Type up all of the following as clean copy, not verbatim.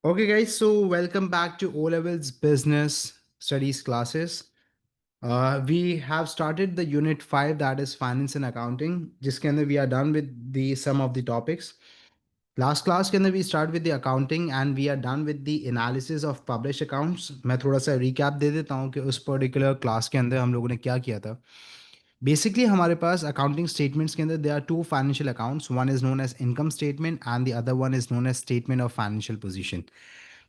Okay, guys, so welcome back to O Levels Business Studies classes. We have started the Unit 5, that is Finance and Accounting, जिसके अंदर we are done with the some of the topics. Last class के अंदर we start with the accounting and we are done with the analysis of publish accounts. मैं थोड़ा सा recap दे देता हूँ कि उस पर्टिकुलर क्लास के अंदर हम लोगों ने क्या किया था. बेसिकली हमारे पास अकाउंटिंग स्टेटमेंट्स के अंदर they are two financial accounts. One is known as income statement and the other one is known as statement of financial position.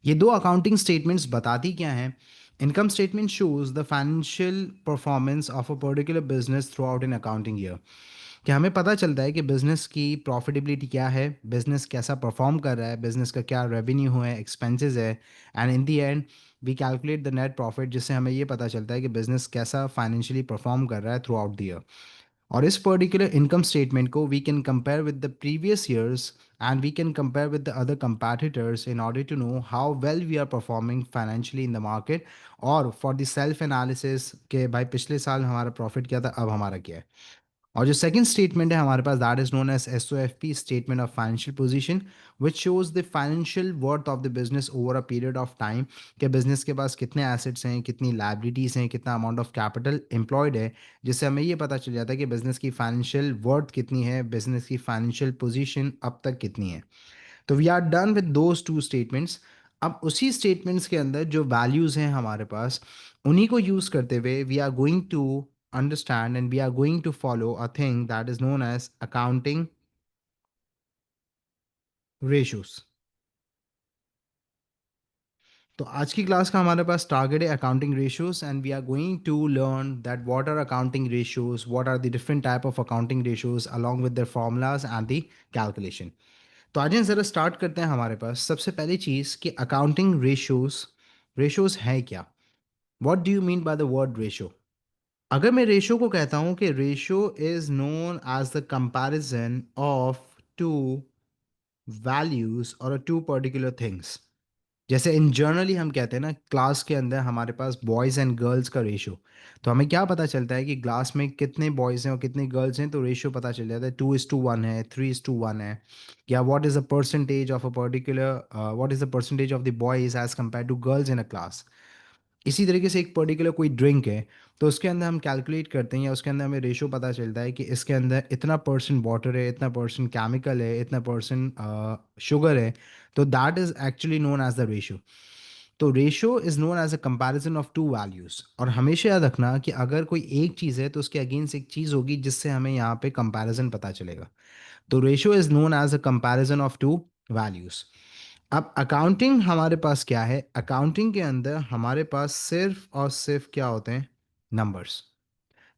ये दो अकाउंटिंग स्टेटमेंट्स बताती क्या हैं? Income statement shows the financial performance of a particular business throughout in accounting year. कि हमें पता चलता है कि बिज़नेस की प्रॉफिटेबिलिटी क्या है, बिज़नेस कैसा परफॉर्म कर रहा है, बिज़नेस का क्या रेवेन्यू है, एक्सपेंसेस है, and in the end we calculate the net profit, जिससे हमें ये पता चलता है कि बिज़नेस कैसा फाइनेंशियली परफॉर्म कर रहा है थ्रू आउट द ईयर. और इस पर्टिकुलर इनकम स्टेटमेंट को we can compare with the previous years and we can compare with the other competitors in order to know how well we are performing financially in the market, और for the self analysis के भाई पिछले साल हमारा profit क्या था, अब हमारा क्या है. और जो सेकंड स्टेटमेंट है हमारे पास, that is known as SOFP, statement of financial position, which shows the financial worth of the business over a period of time. कि बिजनेस के पास कितने एसेट्स हैं, कितनी लाइबिलिटीज़ हैं, कितना अमाउंट ऑफ कैपिटल एम्प्लॉयड है, जिससे हमें ये पता चल जाता है कि बिजनेस की फाइनेंशियल वर्थ कितनी है, बिजनेस की फाइनेंशियल पोजीशन अब तक कितनी है. तो we are done with those two statements. अब उसी स्टेटमेंट्स के अंदर जो वैल्यूज़ हैं हमारे पास, उन्हीं को यूज़ करते हुए we are going to understand and we are going to follow a thing that is known as accounting ratios. तो आज की क्लास का हमारे पास टारगेट है accounting ratios, and we are going to learn that what are accounting ratios, what are the different type of accounting ratios along with their formulas and the calculation. तो आज ज़रा स्टार्ट करते हैं. हमारे पास सबसे पहली चीज़ कि अकाउंटिंग रेशियोज, रेशियोज है क्या? What do you mean by the word ratio? अगर मैं रेशियो को कहता हूँ कि ratio is known as the comparison of two values और टू पर्टिकुलर थिंग्स. जैसे इन जनरली हम कहते हैं ना, क्लास के अंदर हमारे पास बॉयज़ एंड गर्ल्स का रेशियो, तो हमें क्या पता चलता है कि क्लास में कितने बॉयज़ हैं और कितने गर्ल्स हैं, तो रेशियो पता चल जाता है 2:1 है, 3:1 है. या what is the percentage of a particular, what is the percentage of the boys as compare to girls in a class. इसी तरीके से एक पर्टिकुलर कोई ड्रिंक है, तो उसके अंदर हम कैलकुलेट करते हैं या उसके अंदर हमें रेशो पता चलता है कि इसके अंदर इतना परसेंट वाटर है, इतना परसेंट केमिकल है, इतना परसेंट शुगर है. तो that is actually known as the ratio. तो ratio is known as a comparison of two values. और हमेशा याद रखना कि अगर कोई एक चीज़ है तो उसके अगेंस्ट एक चीज़ होगी जिससे हमें यहाँ पे कंपैरिजन पता चलेगा. तो ratio is known as a comparison of two values. अब अकाउंटिंग हमारे पास क्या है? अकाउंटिंग के अंदर हमारे पास सिर्फ और सिर्फ क्या होते हैं? नंबर्स.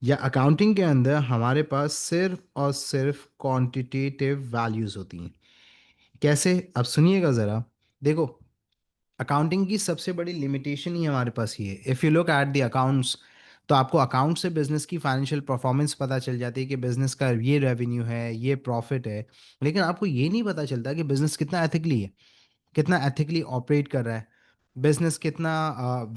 या अकाउंटिंग के अंदर हमारे पास सिर्फ और सिर्फ क्वांटिटेटिव वैल्यूज होती हैं. कैसे? अब सुनिएगा ज़रा. देखो, अकाउंटिंग की सबसे बड़ी लिमिटेशन ही हमारे पास ये है. If you look at the accounts, तो आपको अकाउंट से बिजनेस की फाइनेंशियल परफॉर्मेंस पता चल जाती है कि बिजनेस का ये रेवेन्यू है, ये प्रॉफिट है. लेकिन आपको ये नहीं पता चलता कि बिजनेस कितना एथिकली है, कितना एथिकली ऑपरेट कर रहा है. बिजनेस कितना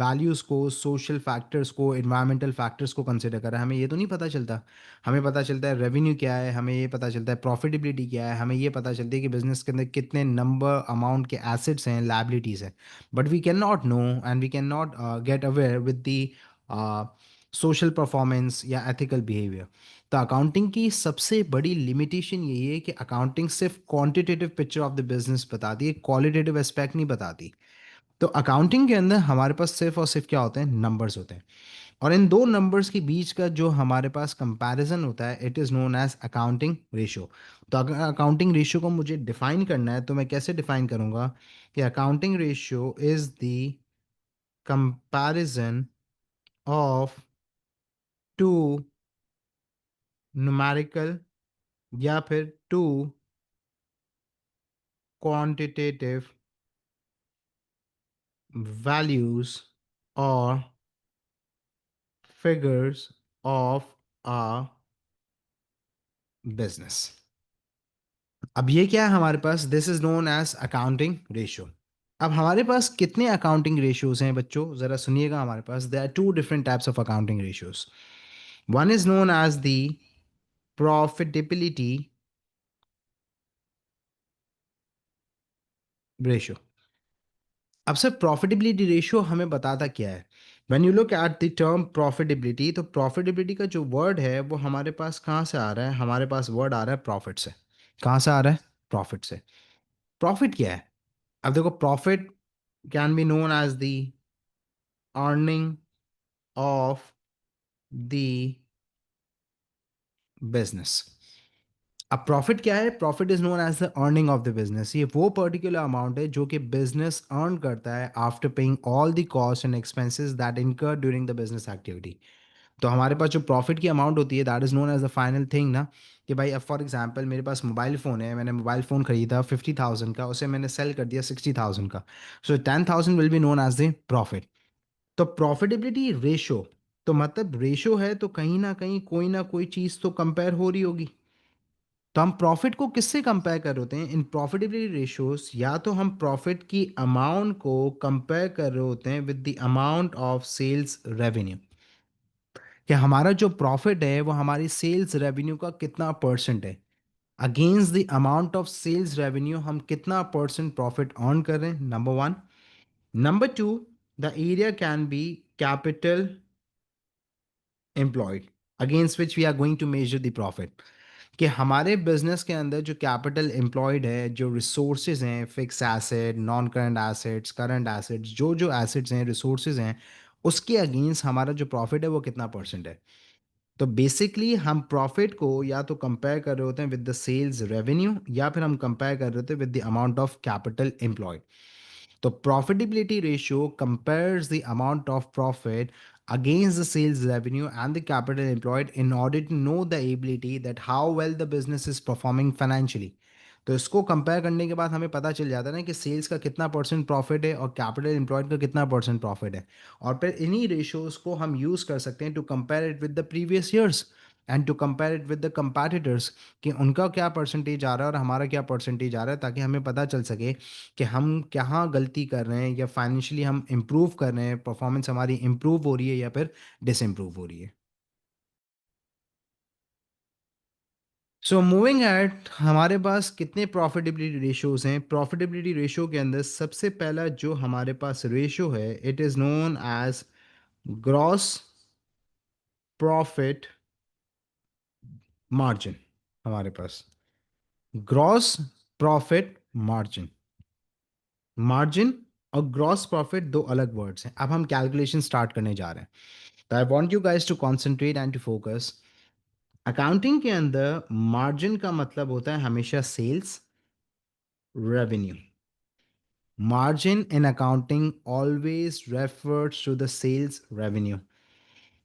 वैल्यूज़ को, सोशल फैक्टर्स को, इन्वायरमेंटल फैक्टर्स को कंसिडर कर रहा है. हमें ये तो नहीं पता चलता. हमें पता चलता है रेवेन्यू क्या है, हमें ये पता चलता है प्रॉफिटेबिलिटी क्या है, हमें ये पता चलती है कि बिजनेस के अंदर कितने नंबर अमाउंट के एसेट्स हैं, लाइबिलिटीज़ हैं. But we can not know and we can not get aware with the social performance या एथिकल बिहेवियर. तो अकाउंटिंग की सबसे बड़ी लिमिटेशन यही है कि अकाउंटिंग सिर्फ quantitative picture of the business बताती है, क्वालिटेटिव एस्पेक्ट नहीं बताती. तो अकाउंटिंग के अंदर हमारे पास सिर्फ और सिर्फ क्या होते हैं? नंबर्स होते हैं. और इन दो नंबर्स के बीच का जो हमारे पास कंपैरिजन होता है, it is known as accounting ratio. तो अगर अकाउंटिंग रेशियो को मुझे डिफाइन करना है तो मैं कैसे डिफाइन करूंगा कि accounting ratio is the comparison of two numerical या फिर two quantitative values or figures of a business. अब ये क्या है हमारे पास? This is known as accounting ratio. अब हमारे पास कितने अकाउंटिंग रेशियोज हैं बच्चों? जरा सुनिएगा. हमारे पास there are two different types of accounting ratios. One is known as the profitability ratio. अब सर प्रॉफिटेबिलिटी रेशियो हमें बताता क्या है? When you look at the term profitability, तो प्रॉफिटेबिलिटी का जो वर्ड है वो हमारे पास कहाँ से आ रहा है? हमारे पास वर्ड आ रहा है प्रॉफिट से। कहाँ से आ रहा है? प्रॉफिट से। प्रॉफिट क्या है? अब देखो, profit can be known as the earning of the business. अब प्रॉफिट क्या है? Profit is known as the earning of the business. ये वो पर्टिकुलर अमाउंट है जो कि बिजनेस अर्न करता है after paying all the cost and expenses that incur during the business activity. तो हमारे पास जो प्रॉफिट की अमाउंट होती है, that is known as the final thing ना। कि भाई अब फॉर एग्जांपल मेरे पास मोबाइल फ़ोन है, मैंने मोबाइल फ़ोन खरीदा 50,000 का, उसे मैंने सेल कर दिया 60,000 का। So 10,000 will be known as the profit. तो प्रॉफिटेबिलिटी रेशो, तो मतलब रेशो है तो कहीं ना कोई चीज़ तो कंपेयर हो रही होगी। तो हम प्रॉफिट को किससे कंपेयर कर रहे होते हैं इन प्रॉफिटेबिलिटी रेशियोज? या तो हम प्रॉफिट की अमाउंट को कंपेयर कर रहे होते हैं with the amount of sales revenue. कि हमारा जो प्रॉफिट है वो हमारी सेल्स रेवेन्यू का कितना परसेंट है, against the amount of sales revenue हम कितना परसेंट प्रॉफिट अर्न कर रहे हैं, number one. Number two, the area can be capital employed against which we are going to measure the profit. कि हमारे बिजनेस के अंदर जो कैपिटल एम्प्लॉयड है, जो रिसोर्सेज हैं, fix asset, non current assets, जो जो एसेट्स हैं, रिसोर्सेज हैं, उसके अगेंस्ट हमारा जो प्रॉफिट है वो कितना परसेंट है। तो बेसिकली हम प्रॉफिट को या तो कंपेयर कर रहे होते हैं विद द सेल्स रेवेन्यू, या फिर हम कंपेयर कर रहे होते हैं with the amount of capital employed. तो profitability ratio compares the amount of profit against the sales revenue and the capital employed in order to know the ability that how well the business is performing financially. तो इसको compare करने के बाद हमें पता चल जाता है ना कि सेल्स का कितना परसेंट प्रॉफिट है और कैपिटल एम्प्लॉयड का कितना परसेंट प्रॉफिट है। और फिर इन्हीं रेशियोज को हम यूज़ कर सकते हैं to compare it with the previous years and to compare it with the competitors, कि उनका क्या परसेंटेज आ रहा है और हमारा क्या परसेंटेज आ रहा है, ताकि हमें पता चल सके कि हम कहाँ गलती कर रहे हैं या फाइनेंशियली हम इम्प्रूव कर रहे हैं, परफॉर्मेंस हमारी इम्प्रूव हो रही है या फिर डिसइम्प्रूव हो रही है। सो मूविंग एट, हमारे पास कितने प्रॉफिटेबिलिटी रेशियोज हैं? प्रॉफिटेबिलिटी रेशियो के अंदर सबसे पहला जो हमारे पास रेशियो है, it is known as gross profit margin. हमारे पास ग्रॉस प्रॉफिट मार्जिन, मार्जिन और ग्रॉस प्रॉफिट दो अलग वर्ड्स हैं। अब हम कैलकुलेशन स्टार्ट करने जा रहे हैं। तो I want you guys to concentrate and to focus. Accounting के अंदर मार्जिन का मतलब होता है हमेशा sales revenue. Margin in accounting always refers to the sales revenue.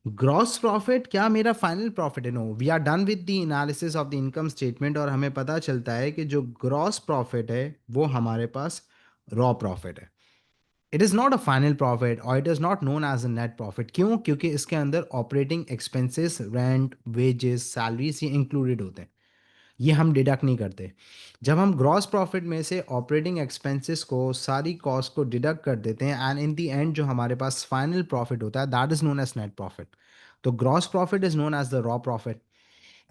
Gross profit क्या मेरा फाइनल प्रॉफिट है? No, we are done with the analysis of the income statement और हमें पता चलता है कि जो ग्रॉस प्रॉफिट है वो हमारे पास रॉ प्रॉफिट है। It is not a final profit और it is not known as a net profit. क्यों? क्योंकि इसके अंदर operating expenses, rent, wages, salaries ये इंक्लूडेड होते हैं, ये हम डिडक्ट नहीं करते। जब हम ग्रॉस प्रॉफिट में से ऑपरेटिंग एक्सपेंसेस को, सारी कॉस्ट को डिडक्ट कर देते हैं एंड इन द एंड जो हमारे पास फाइनल प्रॉफिट होता है, that is known as net profit. तो gross profit is known as the raw profit.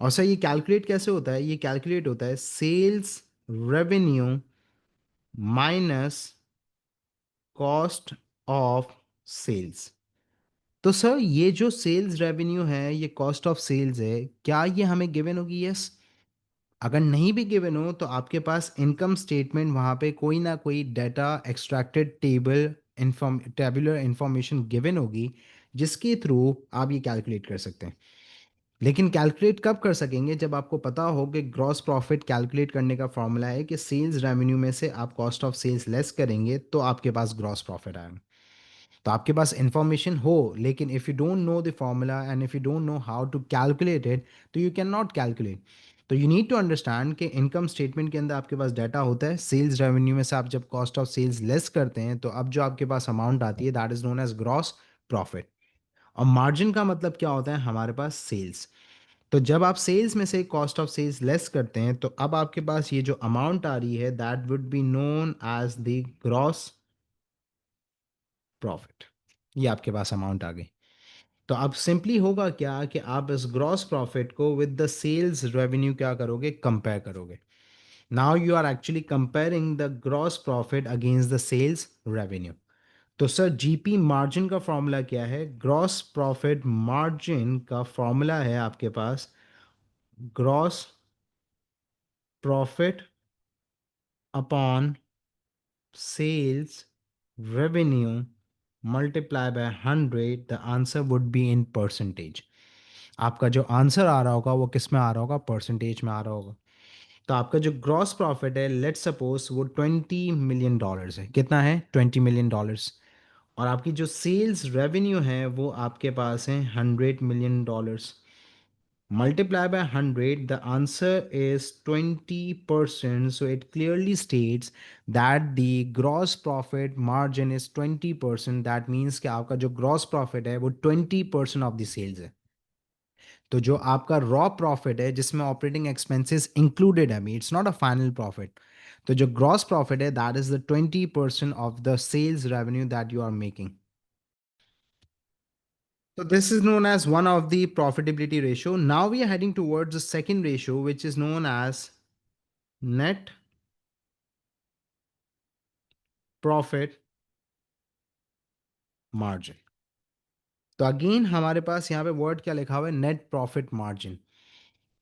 और सर ये कैलकुलेट कैसे होता है? ये कैलकुलेट होता है sales revenue minus cost of sales. तो सर ये जो सेल्स रेवेन्यू है, ये कॉस्ट ऑफ सेल्स है, क्या ये हमें गिवन होगी? यस। अगर नहीं भी गिवन हो तो आपके पास इनकम स्टेटमेंट वहाँ पे कोई ना कोई data extracted tabular information given होगी, जिसके थ्रू आप ये कैलकुलेट कर सकते हैं। लेकिन कैलकुलेट कब कर सकेंगे? जब आपको पता हो कि ग्रॉस प्रॉफिट कैलकुलेट करने का फॉर्मूला है कि सेल्स रेवेन्यू में से आप कॉस्ट ऑफ सेल्स लेस करेंगे तो आपके पास ग्रॉस प्रॉफिट आएगा। तो आपके पास इंफॉर्मेशन हो, लेकिन if you don't know the formula and if you don't know how to calculate it, तो यू कैन नॉट कैलकुलेट। तो यू नीड टू अंडरस्टैंड कि इनकम स्टेटमेंट के अंदर आपके पास डाटा होता है, सेल्स रेवेन्यू में से आप जब कॉस्ट ऑफ सेल्स लेस करते हैं तो अब जो आपके पास अमाउंट आती है, that is known as gross profit. और मार्जिन का मतलब क्या होता है? हमारे पास सेल्स। तो जब आप सेल्स में से कॉस्ट ऑफ सेल्स लेस करते हैं तो अब आपके पास ये जो अमाउंट आ रही है, that would be known as the gross profit. ये आपके पास अमाउंट आ गई। तो अब सिंपली होगा क्या कि आप इस ग्रॉस प्रॉफिट को विद द सेल्स रेवेन्यू क्या करोगे? कंपेयर करोगे। Now you are actually comparing the gross profit against the sales revenue. तो सर जीपी मार्जिन का फॉर्मूला क्या है? ग्रॉस प्रॉफिट मार्जिन का फॉर्मूला है आपके पास gross profit upon sales revenue multiply by 100, the answer would be in percentage. आपका जो आंसर आ रहा होगा वो किस में आ रहा होगा? परसेंटेज में आ रहा होगा। तो आपका जो ग्रॉस प्रॉफिट है, लेट्स सपोज वो $20 million है। कितना है? $20 million। और आपकी जो सेल्स रेवेन्यू है वो आपके पास है $100 million। Multiply by 100, the answer is 20%. So it clearly states that the gross profit margin is 20%. That means कि आपका जो gross profit है वो 20% of the sales है। तो जो आपका रॉ प्रॉफिट है जिसमें ऑपरेटिंग एक्सपेंसेस इंक्लूडेड है, it's not a final profit. तो जो ग्रॉस प्रॉफिट है that is the 20% of the sales revenue that you are making. So this is known as one of the profitability ratio. Now we are heading towards the second ratio, which is known as net profit margin. तो again हमारे पास यहाँ पे word क्या लिखा हुआ है? Net profit margin.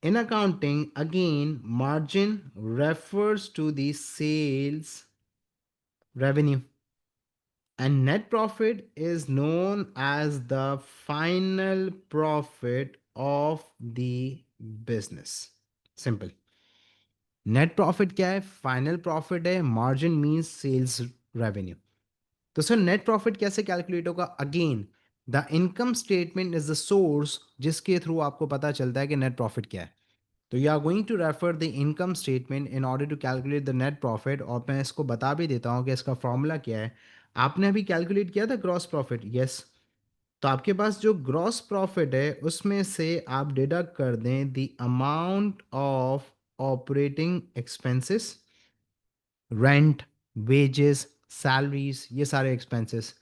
In accounting again margin refers to the sales revenue, and net profit is known as the final profit of the business. Simple. Net profit क्या है? फाइनल प्रॉफिट है। Margin means sales revenue. तो sir net profit कैसे calculate होगा? Again the income statement is the source जिसके through आपको पता चलता है कि नेट प्रॉफिट क्या है। तो you are going to refer the income statement in order to calculate the net profit. और मैं इसको बता भी देता हूँ कि इसका फॉर्मूला क्या है। आपने अभी कैलकुलेट किया था ग्रॉस प्रॉफिट, यस। तो आपके पास जो ग्रॉस प्रॉफिट है उसमें से आप डिडक्ट कर दें the amount of operating expenses, rent, wages, salaries, ये सारे एक्सपेंसेस।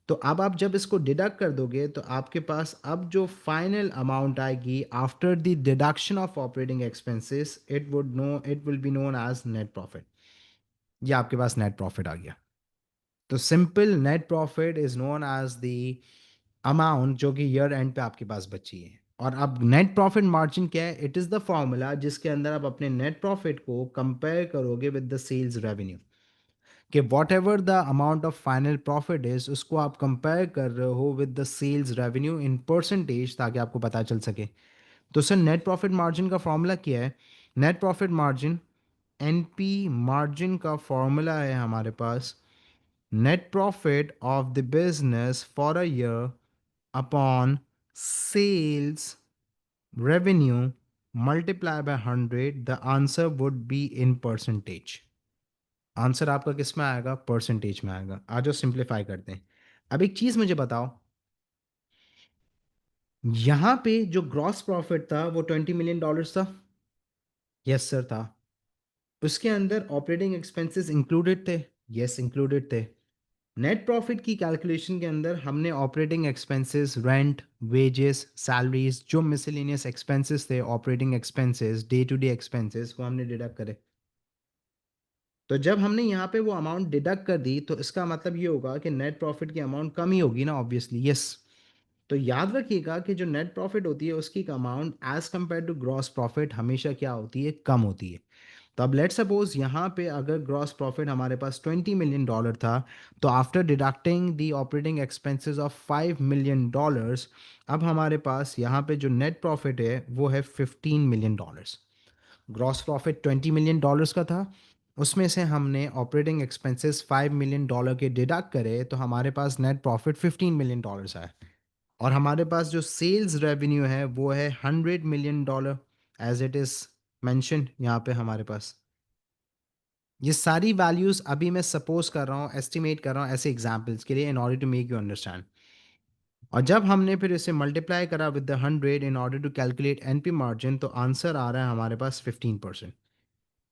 तो अब आप जब इसको डिडक्ट कर दोगे तो आपके पास अब जो फाइनल अमाउंट आएगी after the deduction of operating expenses, it will be known as net profit. ये आपके पास नेट प्रॉफिट आ गया। तो simple net profit is known as the amount जो कि ईयर एंड पे आपके पास बची है। और अब नेट प्रॉफिट मार्जिन क्या है? इट इज़ द फॉर्मूला जिसके अंदर आप अपने नेट प्रॉफिट को कंपेयर करोगे विद द सेल्स रेवेन्यू, कि whatever the amount of final profit is उसको आप कंपेयर कर रहे हो with the sales revenue in percentage, ताकि आपको पता चल सके। तो सर नेट प्रॉफिट मार्जिन का फॉर्मूला क्या है? Net profit margin, NP margin का फॉर्मूला है हमारे पास net profit of the business for a year upon sales revenue multiply by 100, the answer would be in percentage। Answer आपका किस में आएगा? परसेंटेज में आएगा। आज जो सिंप्लीफाई करते हैं। अब एक चीज मुझे बताओ, यहां पे जो ग्रॉस प्रॉफिट था वो $20 million था। यस सर था। उसके अंदर ऑपरेटिंग एक्सपेंसेस इंक्लूडेड थे। यस इंक्लूडेड थे। नेट प्रॉफिट की कैलकुलेशन के अंदर हमने operating expenses, rent, wages, salaries, जो मिसलेनियस एक्सपेंसेस थे, operating expenses, day to day expenses, वो हमने डिडक्ट करे। तो जब हमने यहाँ पे वो अमाउंट डिडक्ट कर दी तो इसका मतलब ये होगा कि नेट प्रॉफिट की अमाउंट कम ही होगी ना, ऑब्वियसली। यस। तो याद रखिएगा कि जो नेट प्रॉफिट होती है उसकी amount as compare to gross profit हमेशा क्या होती है? कम होती है। तो अब लेट सपोज यहाँ पे अगर ग्रॉस प्रॉफिट हमारे पास $20 million था, तो after deducting the operating expenses of $5 million, अब हमारे पास यहाँ पे जो नेट प्रॉफिट है वो है $15 million। ग्रॉस प्रॉफिट $20 million का था, उसमें से हमने ऑपरेटिंग एक्सपेंसेस $5 million के डिडक्ट करे तो हमारे पास नेट प्रॉफिट $15 million आया। और हमारे पास जो सेल्स रेवेन्यू है वो है $100 million, as it is mention यहाँ पे हमारे पास। ये सारी वैल्यूज अभी मैं सपोज कर रहा हूँ, एस्टिमेट कर रहा हूँ ऐसे एग्जांपल्स के लिए, in order to make you understand. और जब हमने फिर इसे मल्टीप्लाई करा with the 100 in order to calculate NP margin, तो आंसर आ रहा है हमारे पास 15%।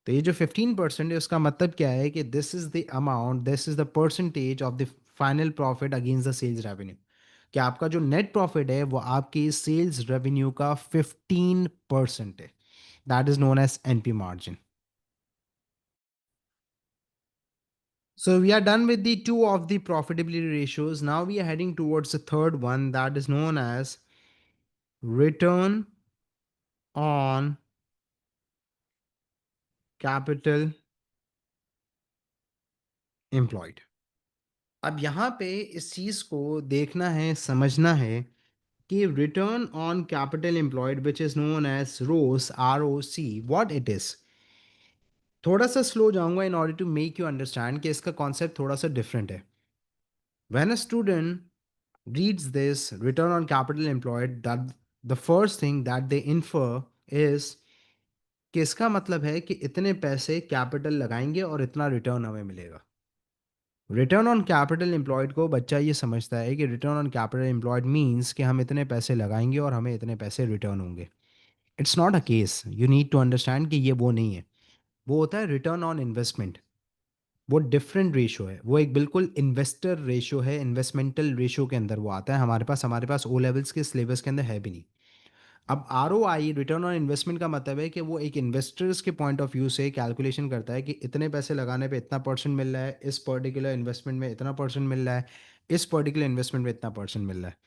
तो ये जो 15% है उसका मतलब क्या है कि this is the amount, this is the percentage of the final profit against the sales revenue. कि आपका जो नेट प्रॉफिट है वो आपकी सेल्स रेवेन्यू का 15% है। That is known as NP margin. So we are done with the two of the profitability ratios. Now we are heading towards the third one, that is known as return on capital employed. अब यहाँ पे इस चीज़ को देखना है, समझना है कि return on capital employed which is known as ROCE, ROC, what it is. थोड़ा सा स्लो जाऊंगा in order to make you understand कि इसका कॉन्सेप्ट थोड़ा सा डिफरेंट है। When a student reads this return on capital employed, that the first thing that they infer is कि इसका मतलब है कि इतने पैसे कैपिटल लगाएंगे और इतना रिटर्न हमें मिलेगा। रिटर्न ऑन कैपिटल एम्प्लॉयड को बच्चा ये समझता है कि return on capital employed means कि हम इतने पैसे लगाएंगे और हमें इतने पैसे रिटर्न होंगे। It's not a case, you need to understand कि ये वो नहीं है। वो होता है रिटर्न ऑन इन्वेस्टमेंट। वो डिफरेंट रेशो है, वो एक बिल्कुल इन्वेस्टर रेशो है, इन्वेस्टमेंटल रेशो के अंदर वो आता है। हमारे पास ओ लेवल्स के सिलेबस के अंदर है भी नहीं। अब ROI, रिटर्न ऑन इन्वेस्टमेंट, का मतलब है कि वो एक इन्वेस्टर्स के पॉइंट ऑफ व्यू से कैलकुलेशन करता है कि इतने पैसे लगाने पे इतना परसेंट मिल रहा है, इस पर्टिकुलर इन्वेस्टमेंट में इतना परसेंट मिल रहा है, इस पर्टिकुलर इन्वेस्टमेंट में इतना परसेंट मिल रहा है।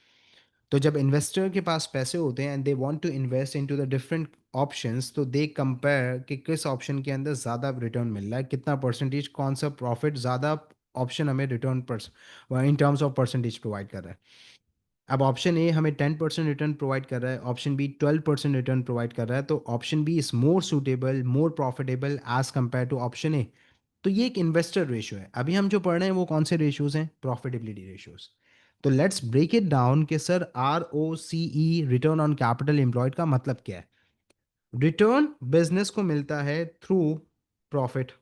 तो जब इन्वेस्टर के पास पैसे होते हैं and they want to invest into the different options, तो दे कंपेयर कि किस ऑप्शन के अंदर ज़्यादा रिटर्न मिल रहा है, कितना परसेंटेज, कौन सा प्रॉफिट ज़्यादा ऑप्शन हमें रिटर्न पर in terms of percentage provide कर रहा है। अब ऑप्शन ए हमें 10% रिटर्न प्रोवाइड कर रहा है, ऑप्शन बी 12% रिटर्न प्रोवाइड कर रहा है, तो option B is more suitable, more profitable as compare to option A. तो ये एक इन्वेस्टर रेशियो है। अभी हम जो पढ़ रहे हैं वो कौन से रेशियोज हैं? Profitability ratios. तो लेट्स ब्रेक इट डाउन कि sir ROCE, return on capital employed, का मतलब क्या है? रिटर्न बिजनेस को मिलता है थ्रू प्रॉफिट,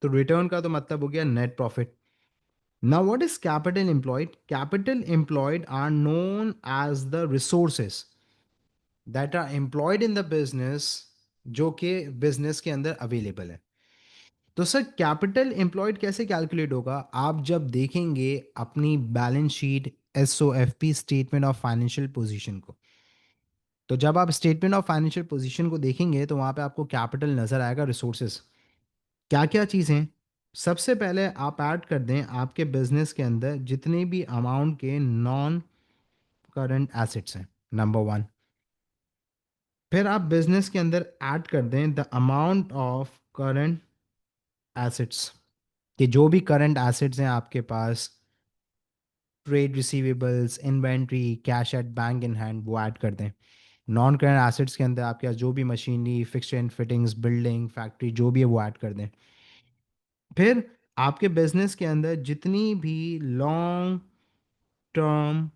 तो रिटर्न का तो मतलब हो गया net profit. Now what is capital employed? Capital employed are known as the resources that are employed in the business, जो कि बिजनेस के अंदर अवेलेबल है। तो सर कैपिटल एम्प्लॉयड कैसे कैलकुलेट होगा? आप जब देखेंगे अपनी balance sheet, SOFP, statement of financial position को, तो जब आप स्टेटमेंट ऑफ फाइनेंशियल पोजीशन को देखेंगे तो वहाँ पे आपको कैपिटल नज़र आएगा, रिसोर्सेज। क्या क्या चीज़ें? सबसे पहले आप ऐड कर दें आपके बिजनेस के अंदर जितने भी अमाउंट के नॉन करंट एसेट्स हैं, नंबर वन। फिर आप बिजनेस के अंदर ऐड कर दें the amount of current assets, कि जो भी करंट एसेट्स हैं आपके पास, trade receivables, inventory, cash at bank in hand, वो ऐड कर दें। नॉन करंट एसेट्स के अंदर आपके पास जो भी machinery, fixture and fittings, building, factory, जो भी है वो ऐड कर दें। फिर आपके बिजनेस के अंदर जितनी भी लॉन्ग टर्म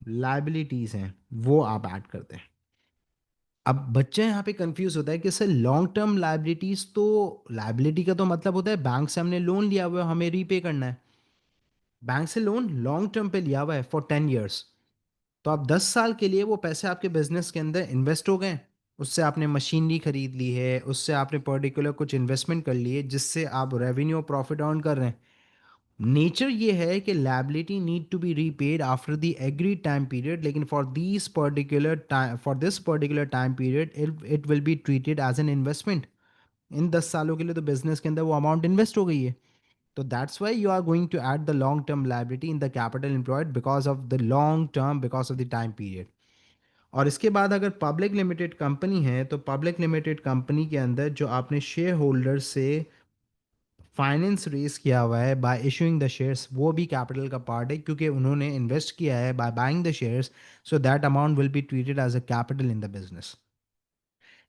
लाइबिलिटीज़ हैं वो आप ऐड कर दें। अब बच्चे यहाँ पे कंफ्यूज होता है कि सर लॉन्ग टर्म लाइबिलिटीज़, तो लाइबिलिटी का तो मतलब होता है बैंक से हमने लोन लिया हुआ है, हमें रीपे करना है। बैंक से लोन लॉन्ग टर्म पे लिया हुआ है फॉर 10 years, तो आप 10 साल के लिए वो पैसे आपके बिजनेस के अंदर इन्वेस्ट हो गए। उससे आपने मशीनरी खरीद ली है, उससे आपने पर्टिकुलर कुछ इन्वेस्टमेंट कर ली है जिससे आप रेवेन्यू और प्रॉफिट अर्न कर रहे हैं। नेचर ये है कि liability need to be repaid after the agree time period, लेकिन for this particular time period it will be treated as an investment. इन 10 सालों के लिए तो बिजनेस के अंदर वो अमाउंट इन्वेस्ट हो गई है। तो that's why you are going to add the long term liability in the capital employed, because of the long term, because of the time period. और इसके बाद अगर पब्लिक लिमिटेड कंपनी है, तो पब्लिक लिमिटेड कंपनी के अंदर जो आपने शेयर होल्डर से फाइनेंस रेज किया हुआ है बाय इशूइंग द शेयर्स, वो भी कैपिटल का पार्ट है, क्योंकि उन्होंने इन्वेस्ट किया है by buying the shares, so that amount will be treated as a capital in the business.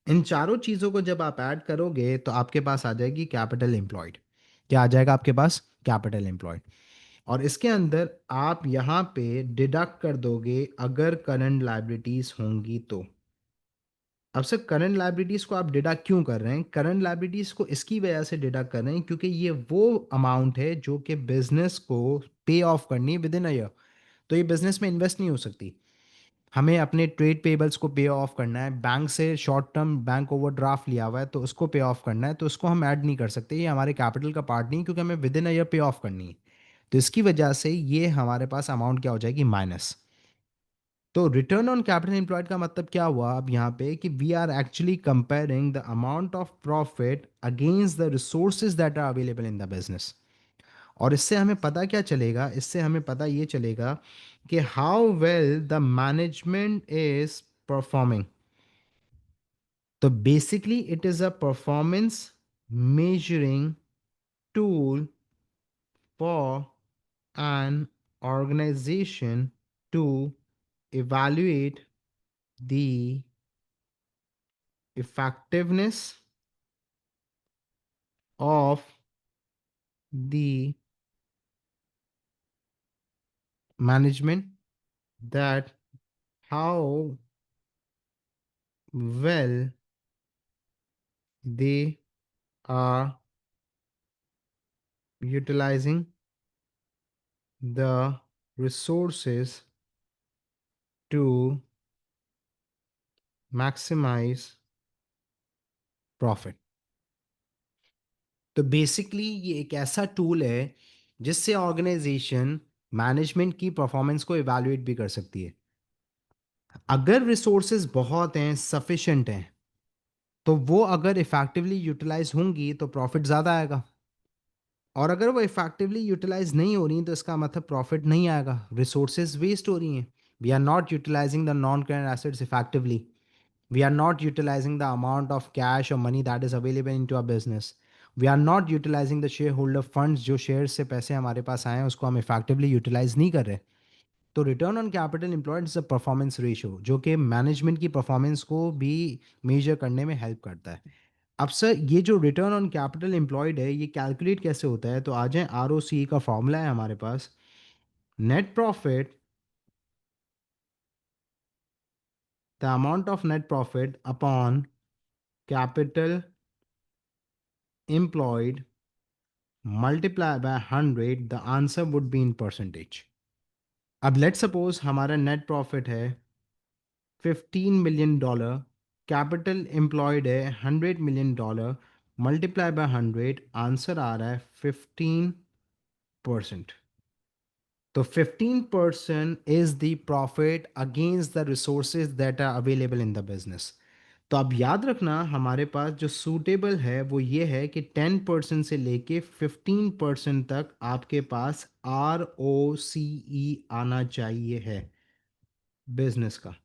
इन चारों चीज़ों को जब आप ऐड करोगे तो आपके पास आ जाएगी कैपिटल एम्प्लॉयड। क्या आ जाएगा आपके पास? Capital employed. और इसके अंदर आप यहाँ पे डिडक्ट कर दोगे अगर करंट लाइबिलिटीज होंगी तो। अब सर करंट लाइबिलिटीज़ को आप डिडक्ट क्यों कर रहे हैं? करंट लाइबिलिटीज़ को इसकी वजह से डिडक्ट कर रहे हैं क्योंकि ये वो अमाउंट है जो कि बिजनेस को पे ऑफ करनी है विद इन अ ईयर। तो ये बिजनेस में इन्वेस्ट नहीं हो सकती। हमें अपने ट्रेड पेबल्स को पे ऑफ करना है, बैंक से शॉर्ट टर्म बैंक ओवरड्राफ्ट लिया हुआ है तो उसको पे ऑफ करना है, तो उसको हम ऐड नहीं कर सकते, ये हमारे कैपिटल का पार्ट नहीं, क्योंकि हमें with in a year pay of करनी है। तो इसकी वजह से ये हमारे पास अमाउंट क्या हो जाएगी? माइनस। तो रिटर्न ऑन कैपिटल एम्प्लॉयड का मतलब क्या हुआ अब यहाँ पे कि we are actually comparing the amount of profit against the resources that are available in the business. और इससे हमें पता क्या चलेगा, इससे हमें पता ये चलेगा कि how well the management is performing. तो basically it is a performance measuring tool for an organization to evaluate the effectiveness of the management, that how well they are utilizing the resources to maximize profit। तो basically ये एक ऐसा tool है जिससे organisation management की performance को evaluate भी कर सकती है। अगर रिसोर्सेज बहुत हैं, सफिशिएंट हैं, तो वो अगर इफेक्टिवली यूटिलाइज होंगी तो प्रॉफिट ज़्यादा आएगा। और अगर वो इफेक्टिवली यूटिलाइज नहीं हो रही तो इसका मतलब प्रॉफिट नहीं आएगा, रिसोर्सेज वेस्ट हो रही हैं। We are not utilising the non current assets effectively. We are not utilizing the amount of cash or money that is available into our business. We are not utilizing the shareholder funds, जो share से पैसे हमारे पास आए हैं उसको हम effectively utilise नहीं कर रहे। तो return on capital employed is a performance ratio जो कि मैनेजमेंट की परफॉर्मेंस को भी मेजर करने में हेल्प करता है। अब सर ये जो रिटर्न ऑन कैपिटल एम्प्लॉयड है ये कैलकुलेट कैसे होता है, तो आ जाए आर ओ सी का फॉर्मूला है हमारे पास। Net profit, the amount of net profit upon capital employed multiply by 100, the answer would be in percentage। अब लेट सपोज हमारा नेट प्रॉफिट है $15 million, कैपिटल एम्प्लॉयड है $100 million, मल्टीप्लाई बाय 100, आंसर आ रहा है 15%। तो 15% is the profit against the resources that are available in the business. तो अब याद रखना हमारे पास जो सूटेबल है वो ये है कि 10% से लेके 15% तक आपके पास ROCE आना चाहिए है बिजनेस का।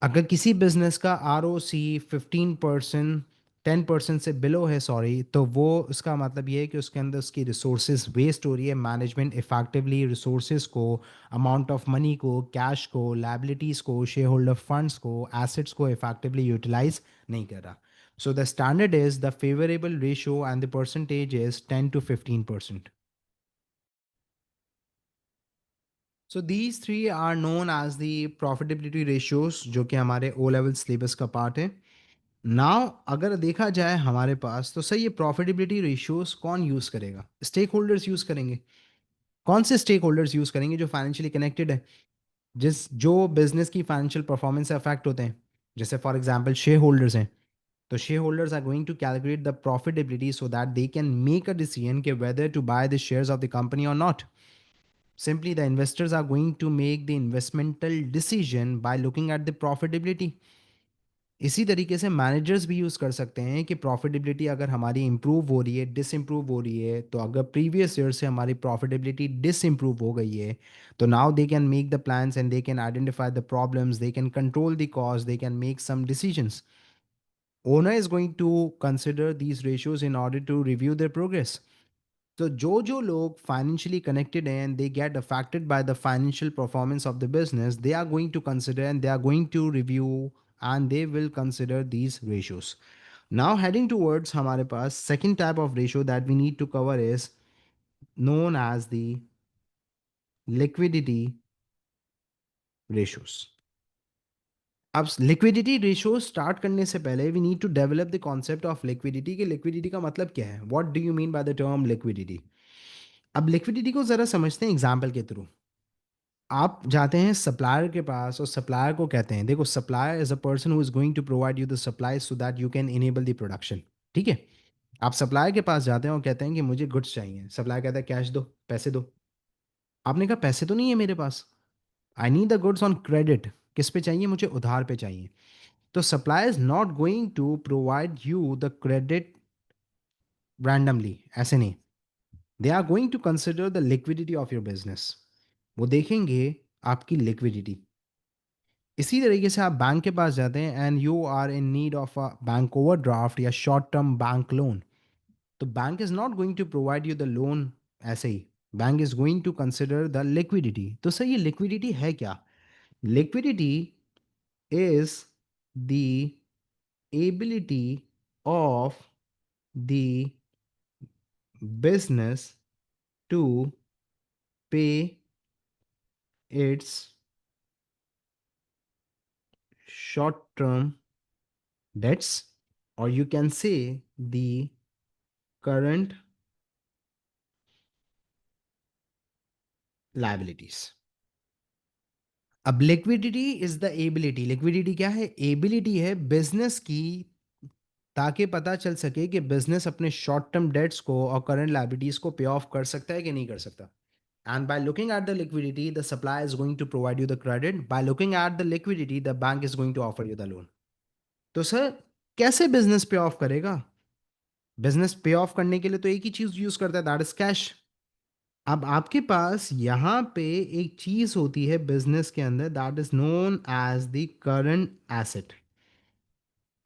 अगर किसी बिजनेस का ROC 15%, 10% से बिलो है, सॉरी, तो वो उसका मतलब ये है कि उसके अंदर उसकी रिसोर्सेज वेस्ट हो रही है। मैनेजमेंट इफेक्टिवली रिसोर्सेज को, अमाउंट ऑफ मनी को, कैश को, लाइबिलिटीज़ को, शेयर होल्डर फंड्स को, एसेट्स को इफेक्टिवली यूटिलाइज नहीं कर रहा। So the standard is the favourable ratio and the percentage is 10 to 15%। So these three are known as the profitability ratios जो कि हमारे ओ लेवल सिलेबस का पार्ट है। नाउ अगर देखा जाए हमारे पास, तो सही ये प्रॉफिटेबिलिटी रेशियोज कौन यूज़ करेगा? स्टेक होल्डर्स यूज़ करेंगे। कौन से स्टेक होल्डर्स यूज़ करेंगे? जो फाइनेंशियली कनेक्टेड है, जिस जो बिजनेस की फाइनेंशियल परफॉर्मेंस से अफेक्ट होते हैं। जैसे फॉर एग्जांपल शेयर होल्डर्स हैं, तो shareholders are going to calculate the profitability so that they can make a decision कि whether to buy the shares of the company और not. Simply, the investors are going to make the investmental decision by looking at the profitability। इसी तरीके से managers भी use कर सकते हैं कि प्रॉफिटेबिलिटी अगर हमारी इंप्रूव हो रही है, डिसइम्प्रूव हो रही है, तो अगर प्रीवियस ईयर से हमारी प्रॉफिटेबिलिटी डिसइम्प्रूव हो गई है, तो now they can make the plans and they can identify the problems, they can control the cost, they can make some decisions. Owner is going to consider these ratios in order to review their progress. तो जो लोग financially connected हैं and they get affected by the financial performance of the business, they are going to consider and they are going to review and they will consider these ratios. Now heading towards हमारे पास second type of ratio that we need to cover is known as the liquidity ratios। अब liquidity ratio start करने से पहले we need to develop the concept of liquidity. कि liquidity का मतलब क्या है, what do you mean by the term liquidity. अब लिक्विडिटी को ज़रा समझते हैं एग्जाम्पल के थ्रू। आप जाते हैं सप्लायर के पास और सप्लायर को कहते हैं, देखो supplier is a person who is going to provide you the supply so that you can enable the production. ठीक है, आप सप्लायर के पास जाते हैं और कहते हैं कि मुझे गुड्स चाहिए। सप्लायर कहता है कैश दो, पैसे दो। आपने कहा पैसे तो नहीं है मेरे पास, I need the goods on credit. किस पे चाहिए? मुझे उधार पे चाहिए। तो supplier is not going to provide you the credit randomly, ऐसे नहीं। They are going to consider the liquidity of your business. वो देखेंगे आपकी लिक्विडिटी। इसी तरीके से आप बैंक के पास जाते हैं and you are in need of a bank overdraft या शॉर्ट टर्म बैंक लोन, तो bank is not going to provide you the loan ऐसे ही। Bank is going to consider the liquidity. तो सर ये लिक्विडिटी है क्या? Liquidity is the ability of the business to pay its short term debts, or you can say the current liabilities. अब liquidity is the ability, liquidity क्या है? Ability है business की, ताकि पता चल सके कि बिजनेस अपने शॉर्ट टर्म डेट्स को और करंट लाइबिलिटीज को पे ऑफ कर सकता है कि नहीं कर सकता। And by looking at the liquidity, the supplier is going to provide you the credit. By looking at the liquidity, the bank is going to offer you the loan. तो सर कैसे business पे of करेगा? Business पे of करने के लिए तो एक ही चीज यूज करता है, दैट इज कैश। अब आपके पास यहाँ पे एक चीज होती है बिजनेस के अंदर, that is known as the current asset.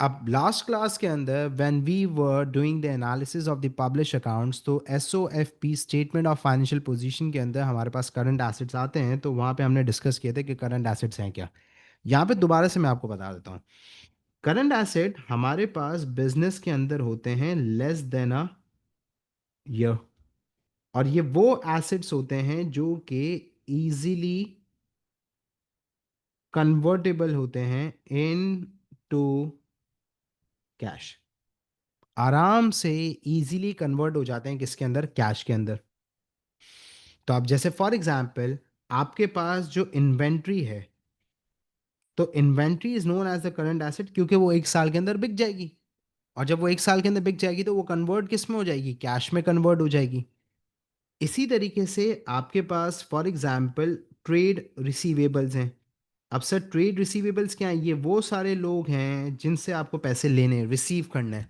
अब लास्ट क्लास के अंदर when we were doing the analysis of the publish accounts, तो SOFP statement of financial position के अंदर हमारे पास करंट एसेट्स आते हैं, तो वहाँ पे हमने डिस्कस किए थे कि करंट एसेट्स हैं क्या। यहाँ पे दोबारा से मैं आपको बता देता हूँ। करंट एसेट हमारे पास बिजनेस के अंदर होते हैं लेस देन अ ईयर, और ये वो एसेट्स होते हैं जो कि इजीली कन्वर्टेबल होते हैं इन टू कैश। आराम से इजीली कन्वर्ट हो जाते हैं किसके अंदर? कैश के अंदर। तो आप जैसे फॉर एग्जांपल आपके पास जो इन्वेंट्री है, तो inventory is known as the current asset, क्योंकि वो एक साल के अंदर बिक जाएगी, और जब वो एक साल के अंदर बिक जाएगी तो वो कन्वर्ट किस में हो जाएगी? कैश में कन्वर्ट हो जाएगी। इसी तरीके से आपके पास फॉर एग्जांपल ट्रेड रिसीवेबल्स हैं। अब सर ट्रेड रिसीवेबल्स क्या हैं? ये वो सारे लोग हैं जिनसे आपको पैसे लेने हैं, रिसीव करना है।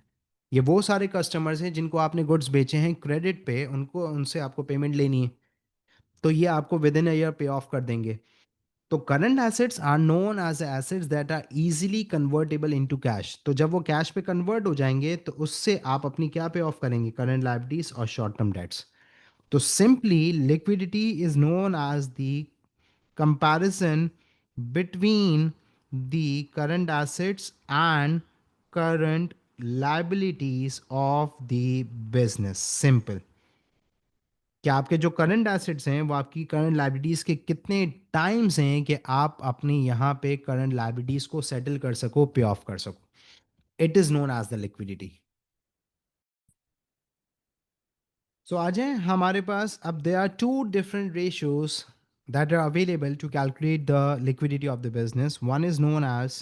ये वो सारे कस्टमर्स हैं जिनको आपने गुड्स बेचे हैं क्रेडिट पे, उनको उनसे आपको पेमेंट लेनी है, तो ये आपको within a year pay off कर देंगे। तो current assets are known as assets that are easily convertible into cash. तो जब वो कैश पे कन्वर्ट हो जाएंगे तो उससे आप अपनी क्या पे ऑफ करेंगे? करंट लायबिलिटीज और शॉर्ट टर्म डेट्स। तो simply liquidity is known as the comparison between the current assets and current liabilities of the business। Simple। क्या आपके जो करंट एसेट्स हैं वो आपकी करंट लाइबिलिटीज के कितने टाइम्स हैं कि आप अपने यहाँ पे करंट लाइबिलिटीज को सेटल कर सको, पे ऑफ कर सको। It is known as the liquidity. सो आ जाए हमारे पास। अब there are two different ratios that are available to calculate the liquidity of the business. One is known as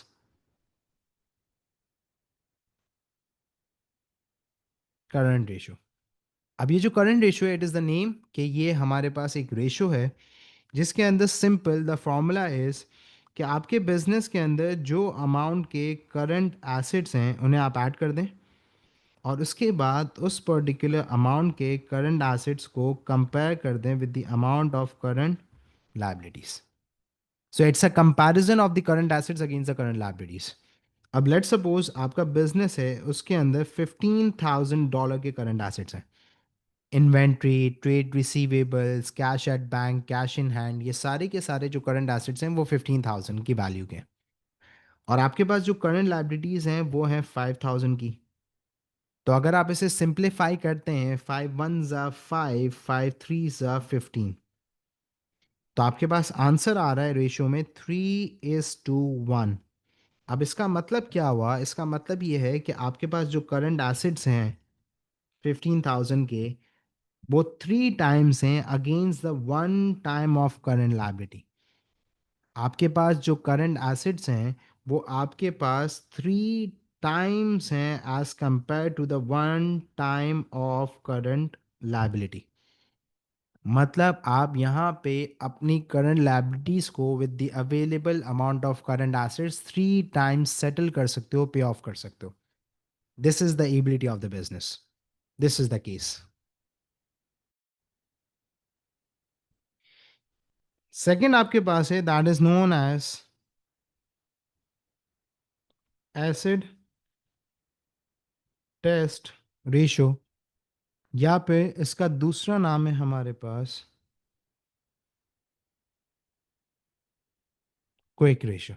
current ratio। अब ये जो करंट रेशियो है, इट इज़ द नेम कि ये हमारे पास एक रेशियो है जिसके अंदर सिंपल द फॉर्मूला इज़ कि आपके बिजनेस के अंदर जो अमाउंट के करंट एसेट्स हैं उन्हें आप ऐड कर दें, और उसके बाद उस पर्टिकुलर अमाउंट के करंट एसेट्स को कंपेयर कर दें with the amount of current liabilities. So it's a comparison of the current assets against the current liabilities. अब लेट सपोज आपका बिजनेस है, उसके अंदर $15,000 के करंट एसेट्स हैं। Inventory, trade receivables, cash at bank, cash in hand, ये सारे के सारे जो करंट एसेट्स हैं वो 15,000 की वैल्यू के हैं। और आपके पास जो करंट लाइबिलिटीज हैं वो हैं 5,000 की। तो अगर आप इसे सिंप्लीफाई करते हैं, 5 1 ज़ा 5, 5 3 ज़ा 15, तो आपके पास आंसर आ रहा है रेशियो में 3:1। अब इसका मतलब क्या हुआ? इसका मतलब ये है कि आपके पास जो करंट एसेट्स हैं 15,000 के, वो 3 टाइम्स हैं against the 1 time of current liability. आपके पास जो करंट एसेट्स हैं वो आपके पास 3 टाइम्स हैं as compare to the 1 time of current liability. मतलब आप यहाँ पे अपनी करंट लाइबिलिटीज को with the available amount of current assets 3 times settle कर सकते हो, पे ऑफ कर सकते हो। This is the ability of the business. This is the case. Second आपके पास है that is known as acid test ratio, या पे इसका दूसरा नाम है हमारे पास quick ratio.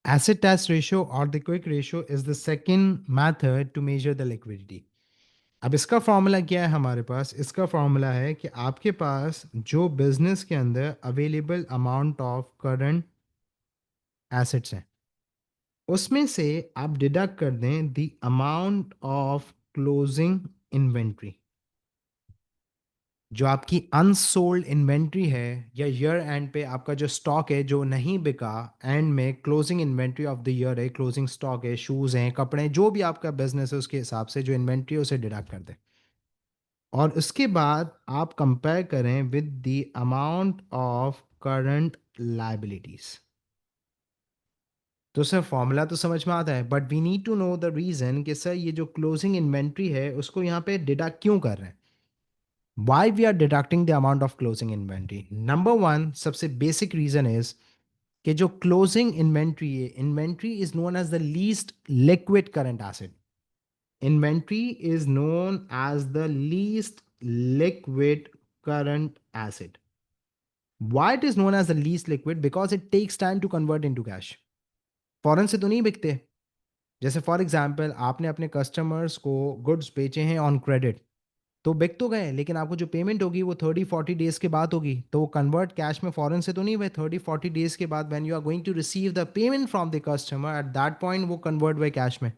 Acid test ratio or the quick ratio is the second method to measure the liquidity. अब इसका फॉर्मूला क्या है हमारे पास? इसका फॉर्मूला है कि आपके पास जो बिजनेस के अंदर available amount of current assets हैं, उसमें से आप डिडक्ट कर दें the amount of closing inventory. जो आपकी अनसोल्ड इन्वेंट्री है या ईयर एंड पे आपका जो स्टॉक है जो नहीं बिका, एंड में closing inventory of the year है, क्लोजिंग स्टॉक है, शूज़ हैं, कपड़े, जो भी आपका बिजनेस है उसके हिसाब से जो इन्वेंट्री है उसे डिडक्ट कर दें. और उसके बाद आप कंपेयर करें with the amount of current liabilities. तो सर फॉर्मूला तो समझ में आता है, but we need to know the reason कि सर ये जो क्लोजिंग इन्वेंट्री है उसको यहाँ पे डिडक्ट क्यों कर रहे हैं. Why we are deducting the amount of closing inventory? Number one, सबसे basic reason is कि जो closing inventory है, inventory is known as the least liquid current asset. Inventory is known as the least liquid current asset. Why it is known as the least liquid? Because it takes time to convert into cash. फौरन से तो नहीं बिकते. जैसे for example आपने अपने customers को goods बेचे हैं ऑन क्रेडिट, तो बिक तो गए, लेकिन आपको जो पेमेंट होगी वो 30-40 डेज के बाद होगी, तो वो कन्वर्ट कैश में फॉरन से तो नहीं हुए. 30-40 डेज के बाद when you are going to receive the payment from the customer, at that point वो कन्वर्ट हुए कैश में.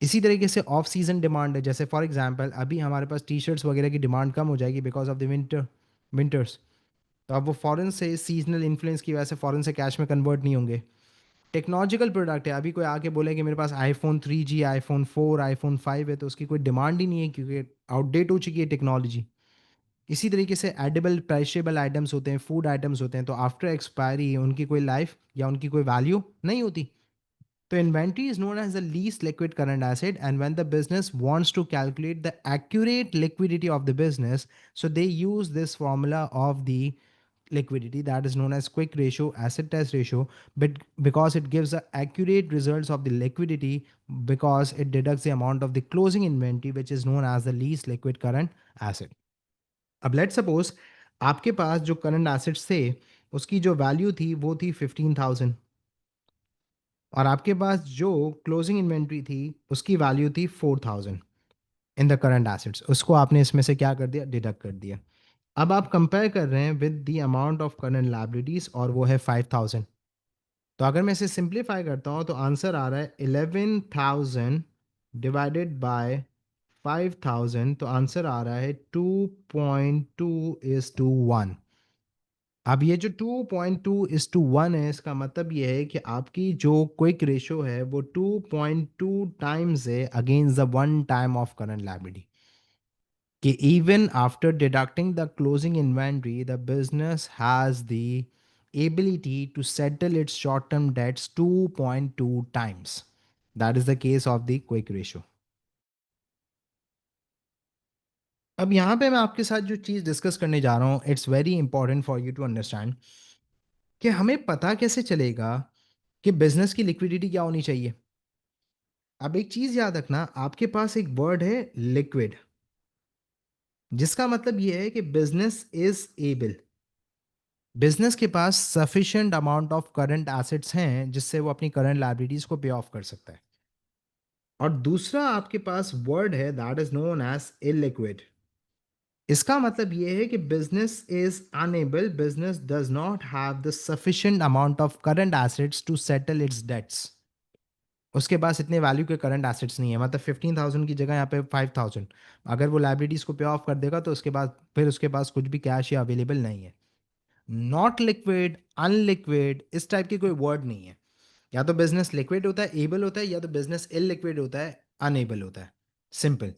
इसी तरीके से ऑफ सीजन डिमांड है. जैसे फॉर एग्जांपल अभी हमारे पास टी शर्ट्स वगैरह की डिमांड कम हो जाएगी बिकॉज ऑफ द विंटर्स, तो अब वो फॉरन से सीजनल इन्फ्लुएंस की वजह से फॉरन से कैश में कन्वर्ट नहीं होंगे. टेक्नोलॉजिकल प्रोडक्ट है, अभी कोई आके बोले कि मेरे पास iPhone 3G, iPhone 4, iPhone 5 है, तो उसकी कोई डिमांड ही नहीं है क्योंकि आउटडेट हो चुकी है टेक्नोलॉजी. इसी तरीके से एडिबल पेरिशेबल आइटम्स होते हैं, फूड आइटम्स होते हैं, तो आफ्टर एक्सपायरी उनकी कोई लाइफ या उनकी कोई वैल्यू नहीं होती. तो inventory is known as the least liquid current asset, and when the business wants to calculate the accurate liquidity of the business, so they use this formula of the liquidity, that is known as quick ratio, acid test ratio, but because it gives the accurate results of the liquidity, because it deducts the amount of the closing inventory which is known as the least liquid current asset. अब let suppose आपके पास जो current assets थे उसकी जो value थी वो थी 15,000, और आपके पास जो क्लोजिंग इन्वेंट्री थी उसकी वैल्यू थी 4,000 इन द करंट एसेट्स. उसको आपने इसमें से क्या कर दिया, डिडक्ट कर दिया. अब आप कंपेयर कर रहे हैं with the amount of current liabilities और वो है 5,000. तो अगर मैं इसे सिंप्लीफाई करता हूँ तो आंसर आ रहा है 11,000 डिवाइडेड बाय 5,000, तो आंसर आ रहा है 2.2:1. अब ये जो 2.2:1 है, इसका मतलब ये है कि आपकी जो क्विक रेशो है वो 2.2 टाइम्स है against the one time of current liability. कि even after deducting the closing inventory, the business has the ability to settle its short-term debts 2.2 times. That is the case of the quick ratio. अब यहाँ पे मैं आपके साथ जो चीज़ discuss करने जा रहा हूँ, it's very important for you to understand कि हमें पता कैसे चलेगा कि बिजनेस की लिक्विडिटी क्या होनी चाहिए. अब एक चीज़ याद रखना, आपके पास एक वर्ड है लिक्विड, जिसका मतलब ये है कि बिजनेस इज एबल, बिजनेस के पास sufficient amount of current assets हैं जिससे वो अपनी करंट लायबिलिटीज को पे ऑफ कर सकता है. और दूसरा आपके पास वर्ड है that is known as illiquid. इसका मतलब ये है कि business is unable, business does not have the sufficient amount of current assets to settle its debts. उसके पास इतने वैल्यू के करंट एसेट्स नहीं है, मतलब 15,000 की जगह यहाँ पे 5,000. अगर वो लाइबिलिटीज को पे ऑफ कर देगा तो उसके बाद फिर उसके पास कुछ भी कैश या अवेलेबल नहीं है. नॉट लिक्विड, अनलिक्विड, इस टाइप की कोई वर्ड नहीं है. या तो बिजनेस लिक्विड होता है, एबल होता है, या तो बिजनेस इलिक्विड होता है, अनएबल होता है. सिंपल.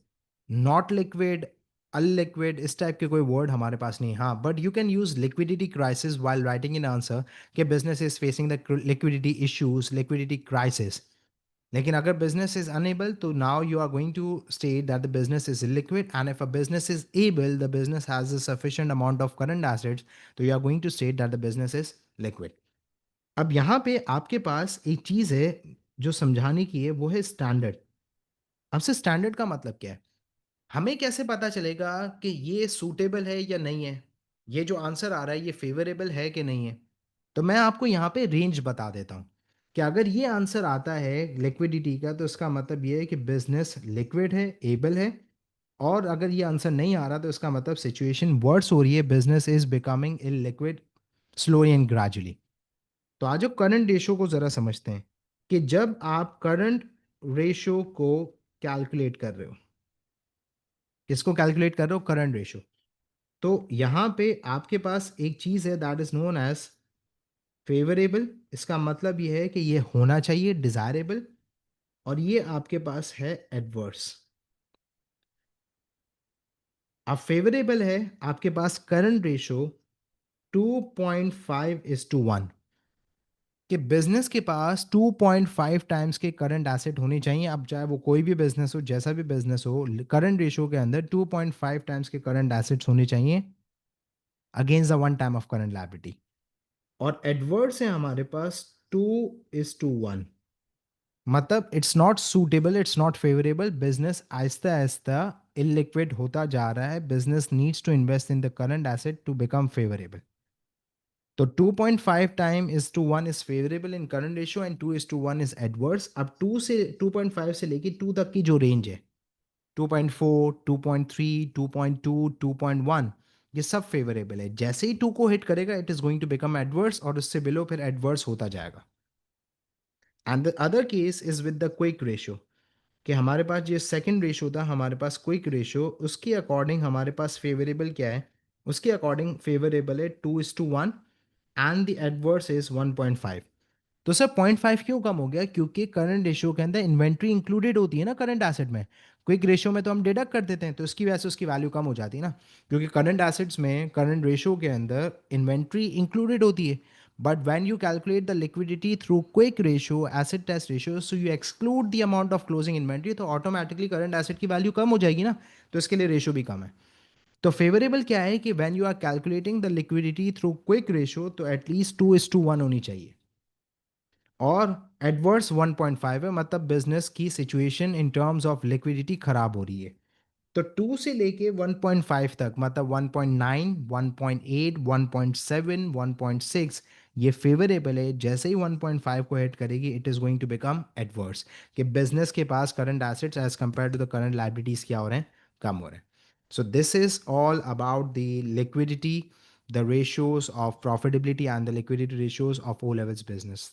नॉट लिक्विड, अनलिक्विड, इस टाइप के कोई वर्ड हमारे पास नहीं. हाँ, but you can use liquidity crisis while writing in answer कि business is facing the liquidity issues, liquidity crisis. लेकिन अगर business is unable, तो now you are going to state that the business is illiquid, and if a business is able, the business has a sufficient amount of current assets, तो you are going to state that the business is liquid. अब यहाँ पे आपके पास एक चीज़ है जो समझाने की है, वो है स्टैंडर्ड। अब से स्टैंडर्ड का मतलब क्या है? हमें कैसे पता चलेगा कि ये सूटेबल है या नहीं है? ये जो आंसर आ रहा है ये फ़ेवरेबल है कि नहीं है? तो मैं आपको यहाँ पे रेंज बता देता हूँ, कि अगर ये आंसर आता है लिक्विडिटी का, तो इसका मतलब ये है कि बिज़नेस लिक्विड है, एबल है। और अगर ये आंसर नहीं आ रहा, तो इसका मतलब सिचुएशन वर्स हो रही है, business is becoming illiquid slowly and gradually. तो आज करंट रेशियो को ज़रा समझते हैं, कि जब आप करंट रेशियो को कैलकुलेट कर रहे हो, किसको कैलकुलेट कर रहे हो? Current ratio. तो यहाँ पे आपके पास एक चीज़ है that is known as favourable. इसका मतलब ये है कि ये होना चाहिए, डिज़ायरेबल। और ये आपके पास है एडवर्स। अब फेवरेबल है आपके पास करंट रेशियो 2.5:1, कि बिजनेस के पास 2.5 टाइम्स के करंट एसेट होने चाहिए। अब चाहे वो कोई भी बिजनेस हो, जैसा भी बिजनेस हो, करंट रेशियो के अंदर 2.5 टाइम्स के करंट एसेट्स होने चाहिए against the one time of current liability. और एडवर्स है हमारे पास 2:1। मतलब it's not suitable, it's not favourable, business आहिस्ता आहिस्ता इलिक्विड होता जा रहा है, business needs to invest in the current asset to become favourable. तो 2.5 time is to 1 is favourable in current ratio, and 2:1 is adverse. अब 2.5 से लेके 2 तक की जो रेंज है, 2.4, 2.3, 2.2, 2.1, ये सब फेवरेबल है। जैसे ही 2 को हिट करेगा, it is going to become adverse, और उससे बिलो फिर एडवर्स होता जाएगा। And the other case is with the quick ratio, कि हमारे पास जो सेकंड रेशियो था, हमारे पास क्विक रेशियो, उसके अकॉर्डिंग हमारे पास फेवरेबल क्या है? उसके अकॉर्डिंग फेवरेबल है 2:1, एंड द एडवर्स इज 1.5। तो सर 0.5 क्यों कम हो गया? क्योंकि करंट रेशियो के अंदर इन्वेंट्री इंक्लूडेड होती है ना करंट एसेट में। क्विक रेशियो में तो हम डिडक्ट कर देते हैं, तो इसकी वजह से उसकी वैल्यू कम हो जाती है ना। क्योंकि करंट एसेट्स में करंट रेशियो के अंदर इन्वेंट्री इंक्लूडेड होती है। But when you calculate the liquidity through quick ratio, acid test ratio, so you exclude the amount of closing inventory, तो ऑटोमेटिकली करंट एसेट की वैल्यू कम हो जाएगी ना। तो इसके लिए रेशियो भी कम है। तो फेवरेबल क्या है कि when you are calculating the liquidity through quick ratio, तो एटलीस्ट 2:1 होनी चाहिए। और एडवर्स 1.5 है, मतलब बिजनेस की situation in terms of liquidity खराब हो रही है। तो 2 से लेके 1.5 तक, मतलब 1.9, 1.8, 1.7, 1.6, ये फेवरेबल है। जैसे ही 1.5 को हिट करेगी, it is going to become adverse, कि बिजनेस के पास current assets as compare to the current liabilities क्या हो रहे हैं? कम हो रहे हैं। So this is all about the liquidity, the ratios of profitability and the liquidity ratios of O levels business.